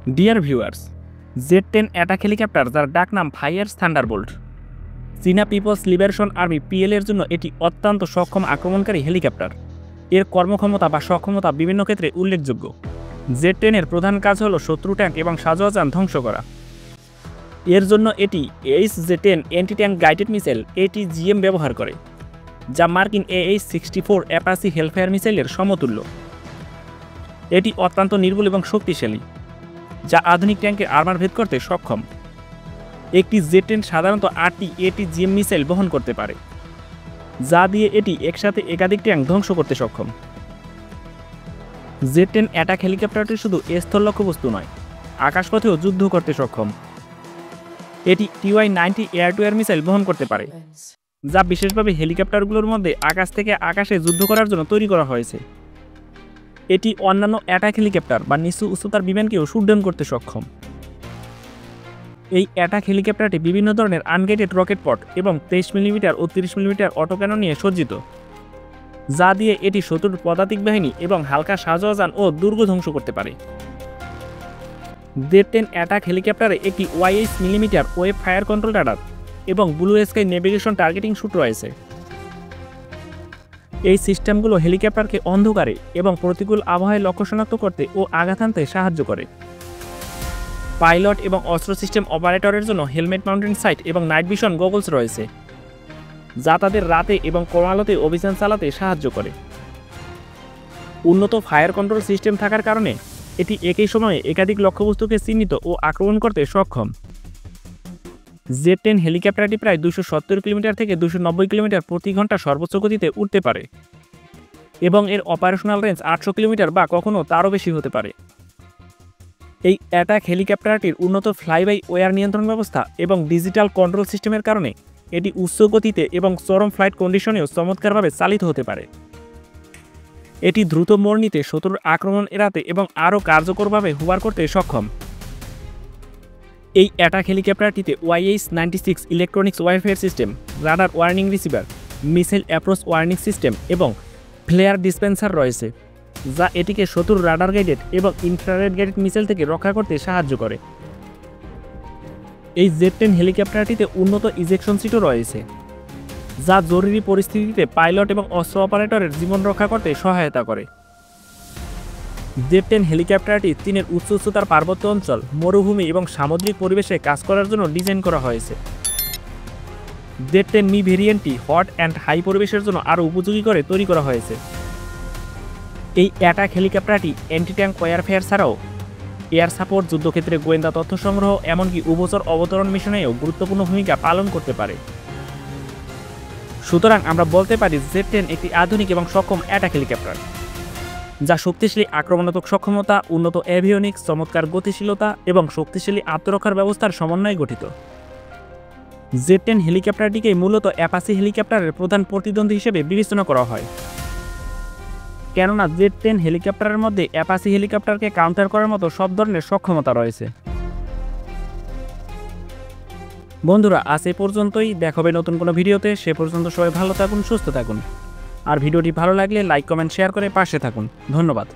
Dear viewers, Z-10 attack helicopter যার ডাক নাম ফায়ার্স থান্ডারবোল্ট, চীনা পিপলস লিবারেশন আর্মি PL এর জন্য এটি অত্যন্ত সক্ষম আক্রমণকারী হেলিকপ্টার। এর কর্মক্ষমতা বা সক্ষমতা বিভিন্ন ক্ষেত্রে উল্লেখযোগ্য। Z-10 এর প্রধান কাজ হল শত্রু ট্যাঙ্ক এবং সাজোয়াজান ধ্বংস করা। এর জন্য এটি HZ-10 anti tank guided missile ATGM ব্যবহার করে, যা মার্কিন AH-64 অ্যাপাচি হেলফায়ার মিসাইলের সমতুল্য। এটি অত্যন্ত নির্ভুল এবং শক্তিশালী, যা আধুনিক ট্যাঙ্কের আর্মার ভেদ করতে সক্ষম। একটি Z-10 সাধারণত 8টি ATGM মিসাইল বহন করতে পারে, যা দিয়ে এটি একসাথে একাধিক ট্যাঙ্ক ধ্বংস করতে সক্ষম। Z-10 অ্যাটাক হেলিকপ্টারটি শুধু স্থল লক্ষ্যবস্তু নয়, আকাশপথেও যুদ্ধ করতে সক্ষম। এটি TY-90 air two air missile বহন করতে পারে, যা বিশেষভাবে হেলিকপ্টারগুলোর মধ্যে আকাশ থেকে আকাশে যুদ্ধ করার জন্য তৈরি করা হয়েছে। এটি অন্যান্য অ্যাটাক হেলিকপ্টার বা নিচু উচ্চতার বিমানকেও শুটডাউন করতে সক্ষম। এই অ্যাটাক হেলিকপ্টারটি বিভিন্ন ধরনের আনগাইডেড রকেট পড এবং 23 মিলিমিটার ও 30 মিলিমিটার অটোক্যানন নিয়ে সজ্জিত, যা দিয়ে এটি শত্রুর পদাতিক বাহিনী এবং হালকা সাজোয়াজান ও দুর্গ ধ্বংস করতে পারে। Z-10 অ্যাটাক হেলিকপ্টারে একটি YH millimetre wave fire control radar এবং blue sky navigation targeting suite রয়েছে। এই সিস্টেমগুলো হেলিকপ্টারকে অন্ধকারে এবং প্রতিকূল আবহাওয়ায় লক্ষ্য শনাক্ত করতে ও আঘাত হানতে সাহায্য করে। পাইলট এবং অস্ত্র সিস্টেম অপারেটরের জন্য হেলমেট মাউন্টেন সাইট এবং নাইট ভিশন গগলস রয়েছে, যা তাদের রাতে এবং কম আলোতে অভিযান চালাতে সাহায্য করে। উন্নত ফায়ার কন্ট্রোল সিস্টেম থাকার কারণে এটি একই সময়ে একাধিক লক্ষ্যবস্তুকে চিহ্নিত ও আক্রমণ করতে সক্ষম। Z-10 হেলিকপ্টারটি প্রায় 270 কিলোমিটার থেকে 290 কিলোমিটার প্রতি ঘন্টা সর্বোচ্চ গতিতে উঠতে পারে এবং এর অপারেশনাল রেঞ্জ 800 কিলোমিটার বা কখনও তারও বেশি হতে পারে। এই অ্যাটাক হেলিকপ্টারটির উন্নত ফ্লাইবাই ওয়্যার নিয়ন্ত্রণ ব্যবস্থা এবং ডিজিটাল কন্ট্রোল সিস্টেমের কারণে এটি উচ্চ গতিতে এবং চরম ফ্লাইট কন্ডিশনেও চমৎকারভাবে চালিত হতে পারে। এটি দ্রুত মোড় নিতে, শত্রুর আক্রমণ এড়াতে এবং আরও কার্যকরভাবে হুবার করতে সক্ষম। এই অ্যাটাক হেলিকপ্টারটিতে YH-96 electronics warfare system, radar warning receiver, missile approach warning system এবং ফ্লেয়ার ডিসপেন্সার রয়েছে, যা এটিকে শত্রুর রাডার গাইডেড এবং ইনফ্রারেড গাইডেড মিসাইল থেকে রক্ষা করতে সাহায্য করে। এই Z-10 হেলিকপ্টারটিতে উন্নত ইজেকশন সিটও রয়েছে, যা জরুরি পরিস্থিতিতে পাইলট এবং অস্ত্র অপারেটরের জীবন রক্ষা করতে সহায়তা করে। Z-10 হেলিকপ্টারটি চীনের উচ্চ উচ্চতার পার্বত্য অঞ্চল, মরুভূমি এবং সামুদ্রিক পরিবেশে কাজ করার জন্য ডিজাইন করা হয়েছে। Z-10 মি ভেরিয়েন্টটি হট অ্যান্ড হাই পরিবেশের জন্য আরও উপযোগী করে তৈরি করা হয়েছে। এই অ্যাটাক হেলিকপ্টারটি অ্যান্টি ট্যাঙ্ক ওয়ারফেয়ার ছাড়াও এয়ার সাপোর্ট, যুদ্ধক্ষেত্রে গোয়েন্দা তথ্য সংগ্রহ, এমনকি উভচর অবতরণ মিশনেও গুরুত্বপূর্ণ ভূমিকা পালন করতে পারে। সুতরাং আমরা বলতে পারি Z-10 একটি আধুনিক এবং সক্ষম অ্যাটাক হেলিকপ্টার, যা শক্তিশালী আক্রমণাত্মক সক্ষমতা, উন্নত এভিওনিক্স, চমৎকার গতিশীলতা এবং শক্তিশালী আত্মরক্ষার ব্যবস্থার সমন্বয়ে গঠিত। Z-10 হেলিকপ্টারটিকে মূলত অ্যাপাচি হেলিকপ্টারের প্রধান প্রতিদ্বন্দ্বী হিসেবে বিবেচনা করা হয়, কেননা Z-10 হেলিকপ্টারের মধ্যে অ্যাপাচি হেলিকপ্টারকে কাউন্টার করার মতো সব ধরনের সক্ষমতা রয়েছে। বন্ধুরা, আজ এই পর্যন্তই। দেখা হবে নতুন কোনো ভিডিওতে। সে পর্যন্ত সবাই ভালো থাকুন, সুস্থ থাকুন। আর ভিডিওটি ভালো লাগলে লাইক, কমেন্ট, শেয়ার করে পাশে থাকুন। ধন্যবাদ।